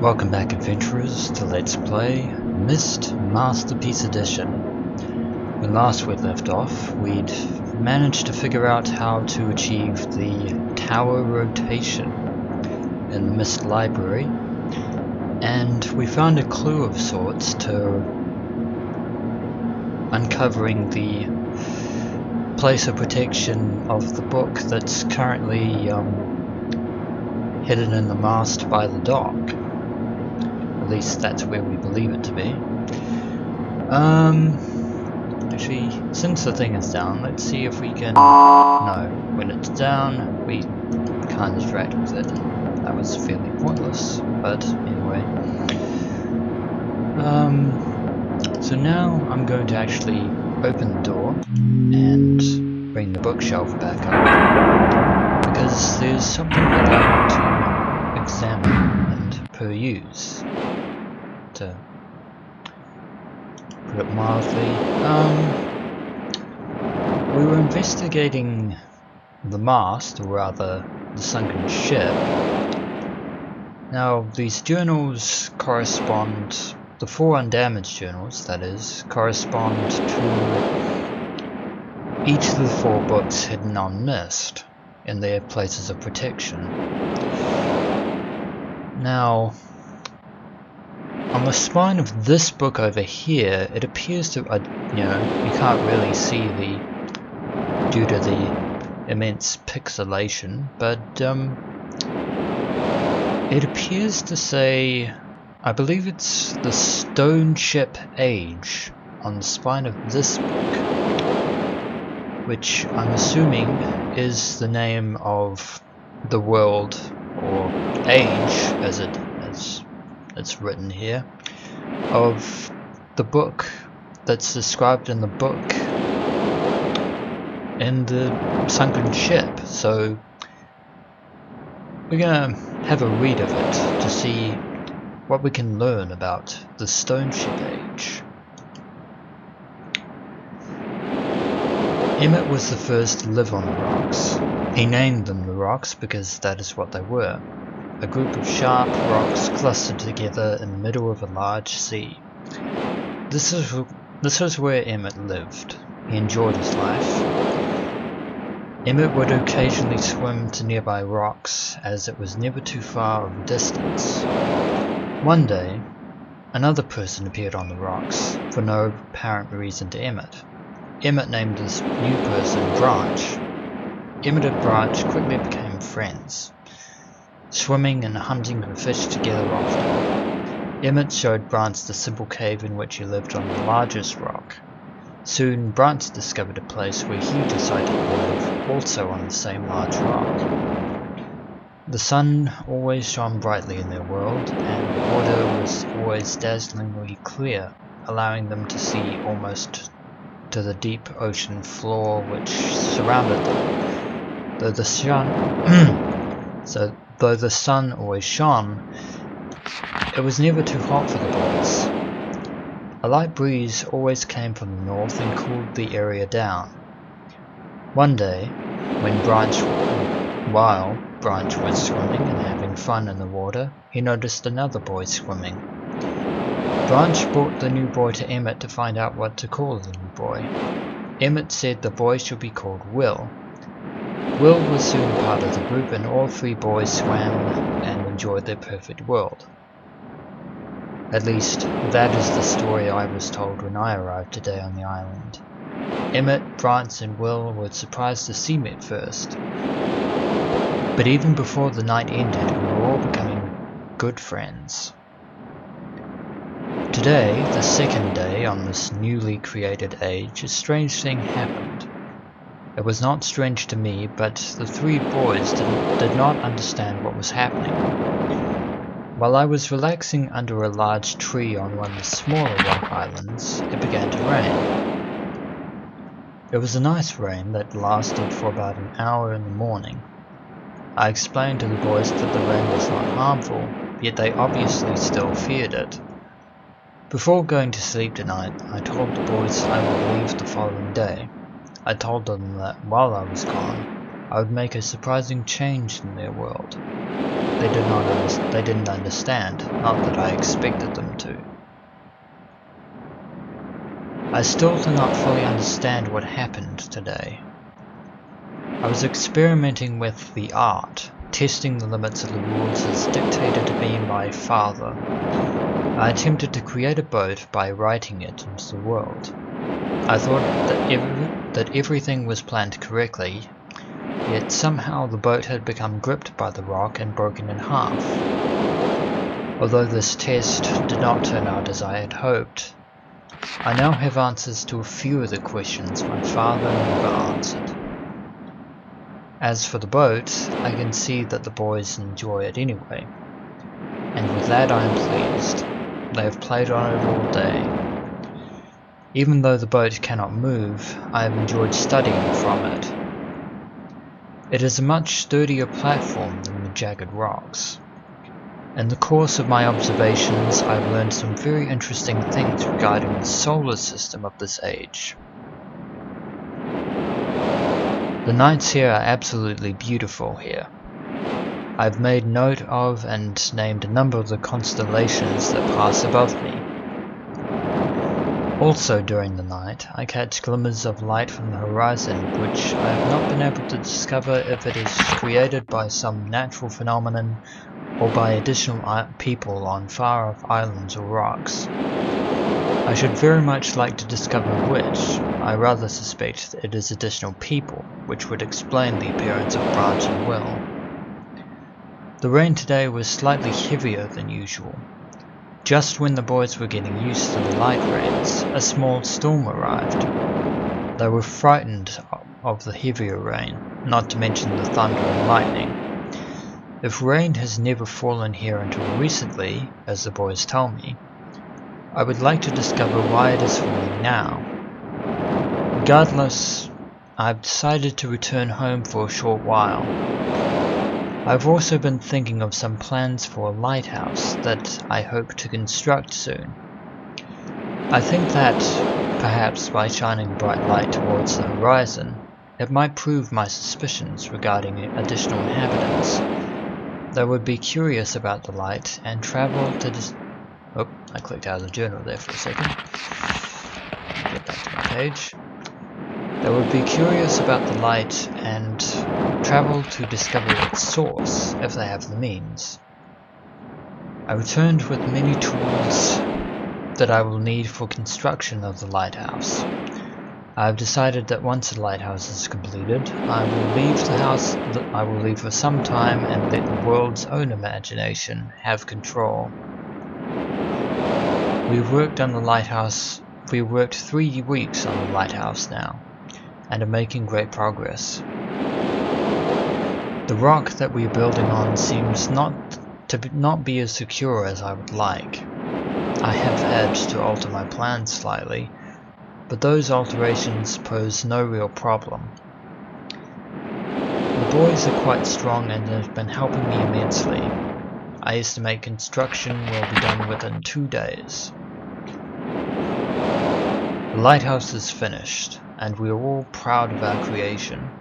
Welcome back, adventurers, to Let's Play Myst Masterpiece Edition. When last we left off, we'd managed to figure out how to achieve the tower rotation in the Myst library, and we found a clue of sorts to uncovering the place of protection of the book that's currently hidden in the mast by the dock. At least that's where we believe it to be. Actually, since the thing is down, let's see if we can... No, when it's down, we can't interact with it. That was fairly pointless, but anyway. So now I'm going to actually open the door and bring the bookshelf back up, because there's something that I want to examine and peruse. To put it mildly, we were investigating the mast, or rather the sunken ship. Now these journals correspond, the 4 undamaged journals that is, correspond to each of the 4 books hidden on Myst in their places of protection. Now, on the spine of this book over here, it appears to, you can't really see due to the immense pixelation, but it appears to say, I believe it's the Stoneship Age on the spine of this book, which I'm assuming is the name of the world, or age as it's written here, of the book that's described in the book in the sunken ship. So we're gonna have a read of it to see what we can learn about the Stoneship Age. Emmett was the first to live on the rocks. He named them the rocks because that is what they were. A group of sharp rocks clustered together in the middle of a large sea. This was where Emmett lived. He enjoyed his life. Emmett would occasionally swim to nearby rocks, as it was never too far of a distance. One day, another person appeared on the rocks, for no apparent reason to Emmett. Emmett named this new person Branch. Emmett and Branch quickly became friends, swimming and hunting for fish together often. Emmett showed Branch the simple cave in which he lived on the largest rock. Soon Branch discovered a place where he decided to live, also on the same large rock. The sun always shone brightly in their world, and the water was always dazzlingly clear, allowing them to see almost to the deep ocean floor which surrounded them. Though the sun always shone, it was never too hot for the boys. A light breeze always came from the north and cooled the area down. One day, while Branch was swimming and having fun in the water, he noticed another boy swimming. Branch brought the new boy to Emmett to find out what to call the new boy. Emmett said the boy should be called Will. Will was soon a part of the group, and all 3 boys swam and enjoyed their perfect world. At least, that is the story I was told when I arrived today on the island. Emmett, Branch and Will were surprised to see me at first. But even before the night ended, we were all becoming good friends. Today, the second day on this newly created age, a strange thing happened. It was not strange to me, but the 3 boys did not understand what was happening. While I was relaxing under a large tree on one of the smaller rock islands, it began to rain. It was a nice rain that lasted for about an hour in the morning. I explained to the boys that the rain was not harmful, yet they obviously still feared it. Before going to sleep tonight, I told the boys I would leave the following day. I told them that while I was gone, I would make a surprising change in their world. They didn't understand, not that I expected them to. I still do not fully understand what happened today. I was experimenting with the art, testing the limits of the rules as dictated to me by father. I attempted to create a boat by writing it into the world. I thought that everything was planned correctly, yet somehow the boat had become gripped by the rock and broken in half. Although this test did not turn out as I had hoped, I now have answers to a few of the questions my father never answered. As for the boat, I can see that the boys enjoy it anyway, and with that I am pleased. They have played on it all day. Even though the boat cannot move, I have enjoyed studying from it. It is a much sturdier platform than the jagged rocks. In the course of my observations, I have learned some very interesting things regarding the solar system of this age. The nights here are absolutely beautiful here. I've made note of and named a number of the constellations that pass above me. Also during the night, I catch glimmers of light from the horizon, which I have not been able to discover if it is created by some natural phenomenon or by additional people on far-off islands or rocks. I should very much like to discover which. I rather suspect it is additional people, which would explain the appearance of Branch and Will. The rain today was slightly heavier than usual. Just when the boys were getting used to the light rains, a small storm arrived. They were frightened of the heavier rain, not to mention the thunder and lightning. If rain has never fallen here until recently, as the boys tell me, I would like to discover why it is falling now. Regardless, I've decided to return home for a short while. I've also been thinking of some plans for a lighthouse that I hope to construct soon. I think that, perhaps by shining a bright light towards the horizon, it might prove my suspicions regarding additional inhabitants. They would be curious about the light and travel to Oh, I clicked out of the journal there for a second. Let me get back to my page. They would be curious about the light and travel to discover its source if they have the means. I returned with many tools that I will need for construction of the lighthouse. I have decided that once the lighthouse is completed, I will leave for some time and let the world's own imagination have control. We've worked 3 weeks on the lighthouse now, and are making great progress. The rock that we are building on seems not be as secure as I would like. I have had to alter my plans slightly, but those alterations pose no real problem. The boys are quite strong and have been helping me immensely. I estimate construction will be done within 2 days. The lighthouse is finished, and we are all proud of our creation.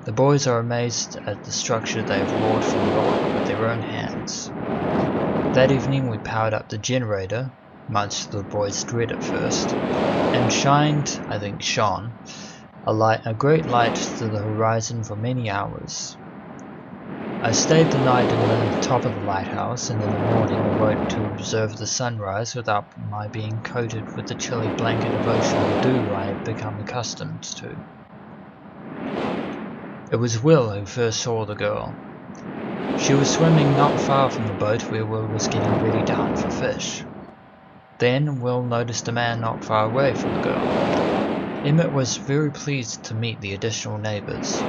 The boys are amazed at the structure they have wrought from rock with their own hands. That evening we powered up the generator, much to the boys' dread at first, and shone, a great light to the horizon for many hours. I stayed the night in the top of the lighthouse, and in the morning awoke to observe the sunrise without my being coated with the chilly blanket of ocean dew I have become accustomed to. It was Will who first saw the girl. She was swimming not far from the boat where Will was getting ready to hunt for fish. Then Will noticed a man not far away from the girl. Emmett was very pleased to meet the additional neighbors.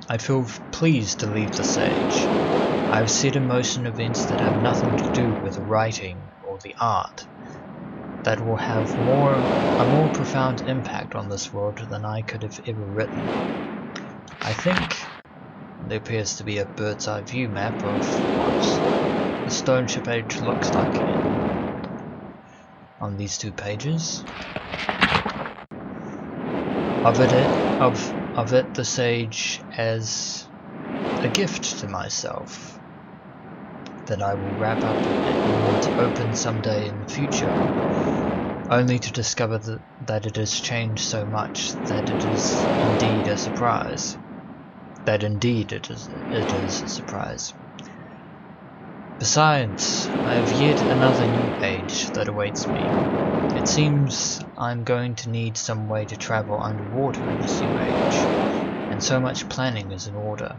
I feel pleased to leave the Sage. I have set in motion events that have nothing to do with the writing or the art, that will have a more profound impact on this world than I could have ever written. I think there appears to be a bird's eye view map of what the Stoneship Age looks like on these 2 pages. Of it the Sage as a gift to myself that I will wrap up and open someday in the future, only to discover that it has changed so much that it is indeed a surprise. That indeed it is a surprise. Besides, I have yet another new age that awaits me. It seems I'm going to need some way to travel underwater in this new age, and so much planning is in order.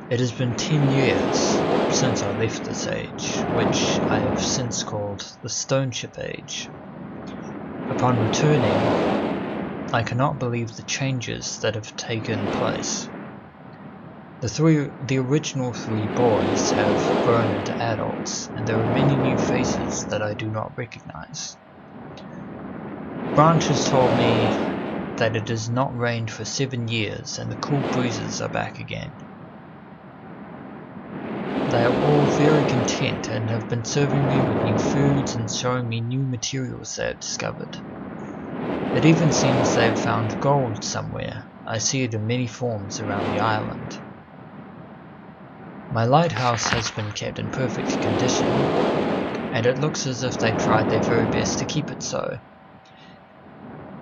It has been 10 years since I left this age, which I have since called the Stoneship Age. Upon returning, I cannot believe the changes that have taken place. The original 3 boys have grown into adults, and there are many new faces that I do not recognize. Branch has told me that it has not rained for 7 years and the cool breezes are back again. They are all very content and have been serving me with new foods and showing me new materials they have discovered. It even seems they have found gold somewhere. I see it in many forms around the island. My lighthouse has been kept in perfect condition, and it looks as if they tried their very best to keep it so.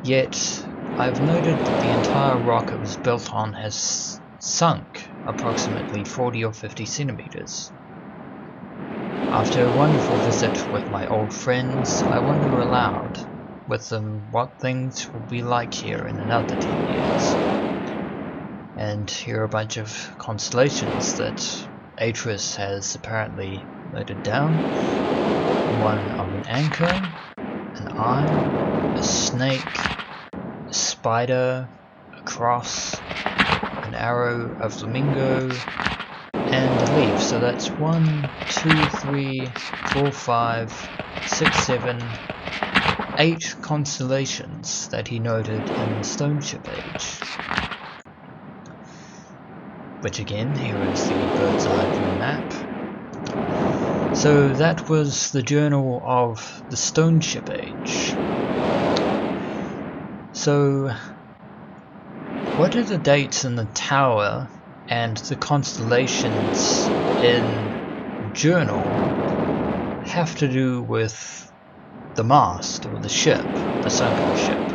Yet, I've noted that the entire rock it was built on has sunk approximately 40 or 50 centimeters. After a wonderful visit with my old friends, I wonder aloud with them what things will be like here in another 10 years. And here are a bunch of constellations that Atris has apparently noted down. One of an anchor, an eye, a snake, a spider, a cross, an arrow, a flamingo, and a leaf. So that's 1, 2, 3, 4, 5, 6, 7, 8 constellations that he noted in the Stoneship Age. Which again, here is the bird's eye view map. So that was the journal of the Stoneship Age. So what do the dates in the tower and the constellations in journal have to do with the mast or the ship, the sunken ship?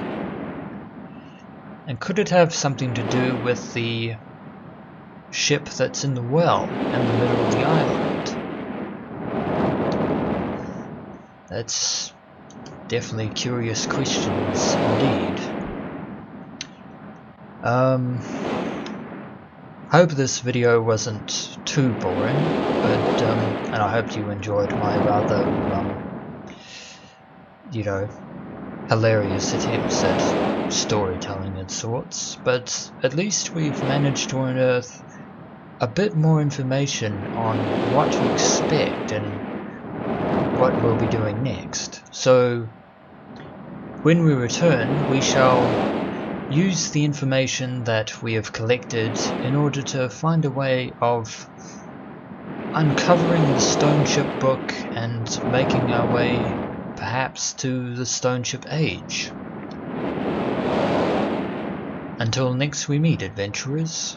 And could it have something to do with the ship that's in the well in the middle of the island? That's definitely curious questions indeed. Hope this video wasn't too boring, but and I hope you enjoyed my rather hilarious attempts at storytelling of sorts. But at least we've managed to unearth a bit more information on what to expect and what we'll be doing next. So when we return, we shall use the information that we have collected in order to find a way of uncovering the Stoneship book and making our way perhaps to the Stoneship Age. Until next we meet, adventurers.